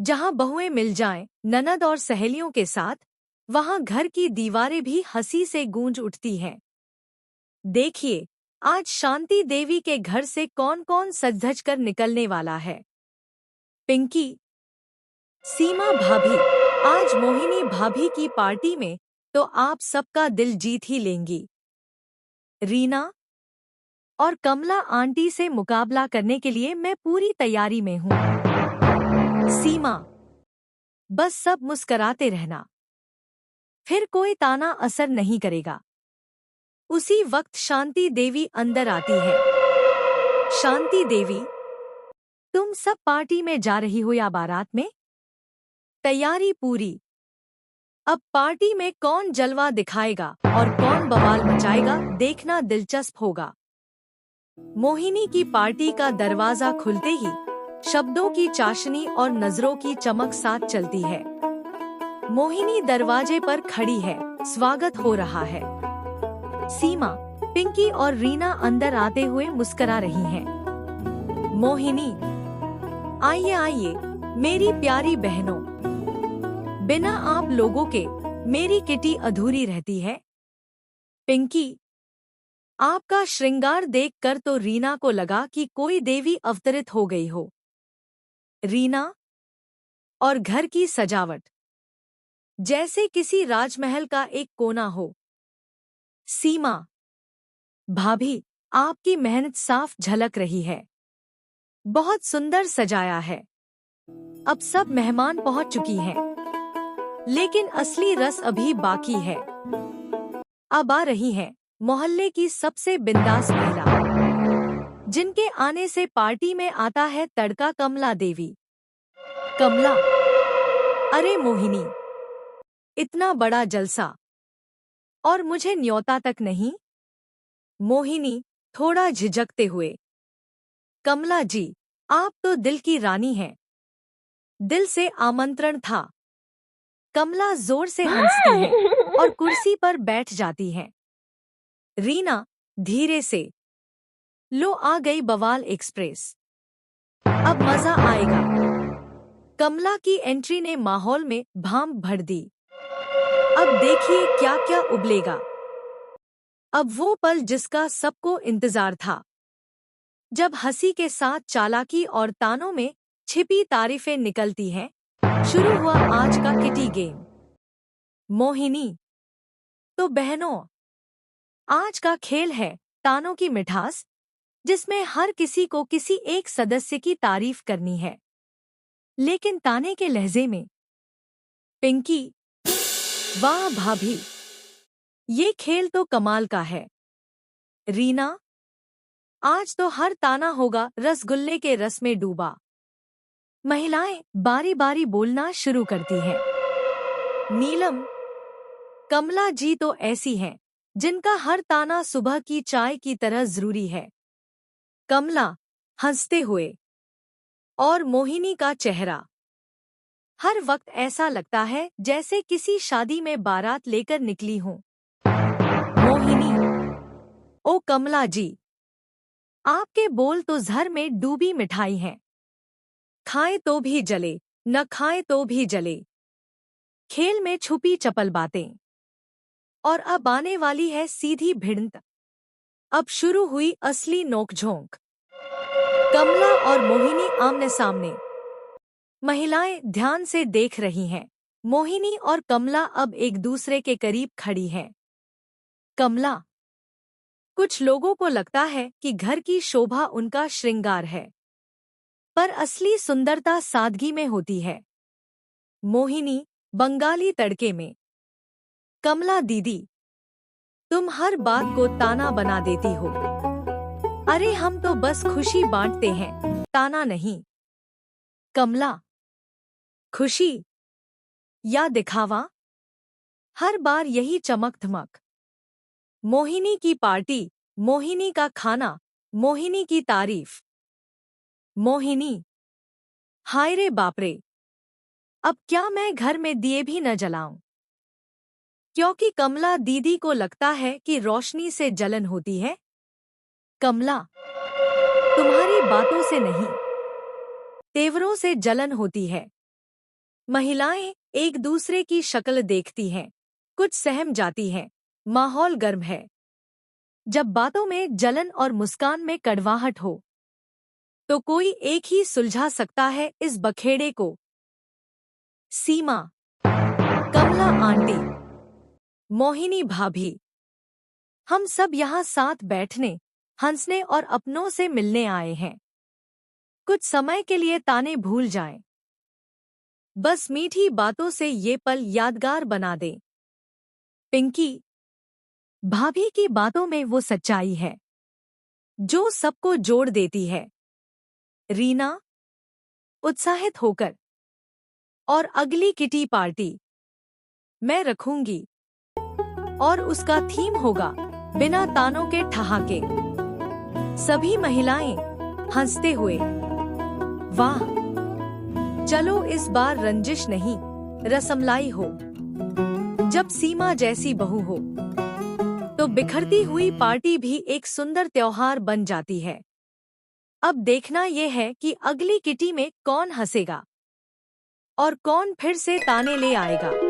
जहां बहुएं मिल जाएं ननद और सहेलियों के साथ, वहां घर की दीवारें भी हंसी से गूंज उठती हैं। देखिए, आज शांति देवी के घर से कौन कौन सज-धज कर निकलने वाला है। पिंकी, सीमा भाभी, आज मोहिनी भाभी की पार्टी में तो आप सबका दिल जीत ही लेंगी। रीना और कमला आंटी से मुकाबला करने के लिए मैं पूरी तैयारी में हूँ। सीमा, बस सब मुस्कराते रहना, फिर कोई ताना असर नहीं करेगा। उसी वक्त शांति देवी अंदर आती है। शांति देवी, तुम सब पार्टी में जा रही हो या बारात में? तैयारी पूरी। अब पार्टी में कौन जलवा दिखाएगा और कौन बवाल मचाएगा, देखना दिलचस्प होगा। मोहिनी की पार्टी का दरवाजा खुलते ही शब्दों की चाशनी और नजरों की चमक साथ चलती है। मोहिनी दरवाजे पर खड़ी है, स्वागत हो रहा है। सीमा, पिंकी और रीना अंदर आते हुए मुस्करा रही हैं। मोहिनी, आइए आइए मेरी प्यारी बहनों, बिना आप लोगों के मेरी किटी अधूरी रहती है। पिंकी, आपका श्रृंगार देखकर तो रीना को लगा कि कोई देवी अवतरित हो गई हो। रीना, और घर की सजावट जैसे किसी राजमहल का एक कोना हो। सीमा, भाभी, आपकी मेहनत साफ झलक रही है, बहुत सुंदर सजाया है। अब सब मेहमान पहुंच चुकी हैं, लेकिन असली रस अभी बाकी है। अब आ रही है मोहल्ले की सबसे बिंदास महिला, जिनके आने से पार्टी में आता है तड़का, कमला देवी। कमला, अरे मोहिनी, इतना बड़ा जलसा और मुझे न्योता तक नहीं। मोहिनी, थोड़ा झिझकते हुए, कमला जी, आप तो दिल की रानी हैं, दिल से आमंत्रण था। कमला जोर से हंसती है और कुर्सी पर बैठ जाती है। रीना, धीरे से, लो आ गई बवाल एक्सप्रेस, अब मजा आएगा। कमला की एंट्री ने माहौल में भांप भर दी। अब देखिए क्या क्या उबलेगा। अब वो पल जिसका सबको इंतजार था, जब हंसी के साथ चालाकी और तानों में छिपी तारीफें निकलती हैं। शुरू हुआ आज का किटी गेम। मोहिनी, तो बहनों, आज का खेल है तानों की मिठास, जिसमें हर किसी को किसी एक सदस्य की तारीफ करनी है, लेकिन ताने के लहजे में। पिंकी, वाह भाभी, ये खेल तो कमाल का है। रीना, आज तो हर ताना होगा रसगुल्ले के रस में डूबा। महिलाएं बारी बारी बोलना शुरू करती हैं। नीलम, कमला जी तो ऐसी हैं जिनका हर ताना सुबह की चाय की तरह जरूरी है। कमला, हंसते हुए, और मोहिनी का चेहरा हर वक्त ऐसा लगता है जैसे किसी शादी में बारात लेकर निकली हूं। मोहिनी, ओ कमला जी, आपके बोल तो जहर में डूबी मिठाई हैं, खाएं तो भी जले, न खाएं तो भी जले। खेल में छुपी चपल बातें। और अब आने वाली है सीधी भिड़ंत। अब शुरू हुई असली नोकझोंक। कमला और मोहिनी आमने सामने। महिलाएं ध्यान से देख रही हैं। मोहिनी और कमला अब एक दूसरे के करीब खड़ी हैं। कमला, कुछ लोगों को लगता है कि घर की शोभा उनका श्रृंगार है, पर असली सुंदरता सादगी में होती है। मोहिनी, बंगाली तड़के में। कमला दीदी, तुम हर बात को ताना बना देती हो। अरे हम तो बस खुशी बांटते हैं, ताना नहीं। कमला, खुशी या दिखावा, हर बार यही चमक धमक। मोहिनी की पार्टी, मोहिनी का खाना, मोहिनी की तारीफ। मोहिनी, हाय रे बापरे, अब क्या मैं घर में दिए भी न जलाऊं? क्योंकि कमला दीदी को लगता है कि रोशनी से जलन होती है। कमला, तुम्हारी बातों से नहीं, तेवरों से जलन होती है। महिलाएं एक दूसरे की शक्ल देखती हैं, कुछ सहम जाती हैं, माहौल गर्म है। जब बातों में जलन और मुस्कान में कड़वाहट हो, तो कोई एक ही सुलझा सकता है इस बखेड़े को। सीमा, कमला आंटी, मोहिनी भाभी, हम सब यहाँ साथ बैठने, हंसने और अपनों से मिलने आए हैं। कुछ समय के लिए ताने भूल जाएं। बस मीठी बातों से ये पल यादगार बना दें। पिंकी, भाभी की बातों में वो सच्चाई है जो सबको जोड़ देती है। रीना, उत्साहित होकर, और अगली किटी पार्टी मैं रखूंगी और उसका थीम होगा बिना तानों के ठहाके। सभी महिलाएं हंसते हुए, वाह, चलो इस बार रंजिश नहीं, रसमलाई हो। जब सीमा जैसी बहू हो, तो बिखरती हुई पार्टी भी एक सुंदर त्योहार बन जाती है। अब देखना यह है कि अगली किटी में कौन हंसेगा और कौन फिर से ताने ले आएगा।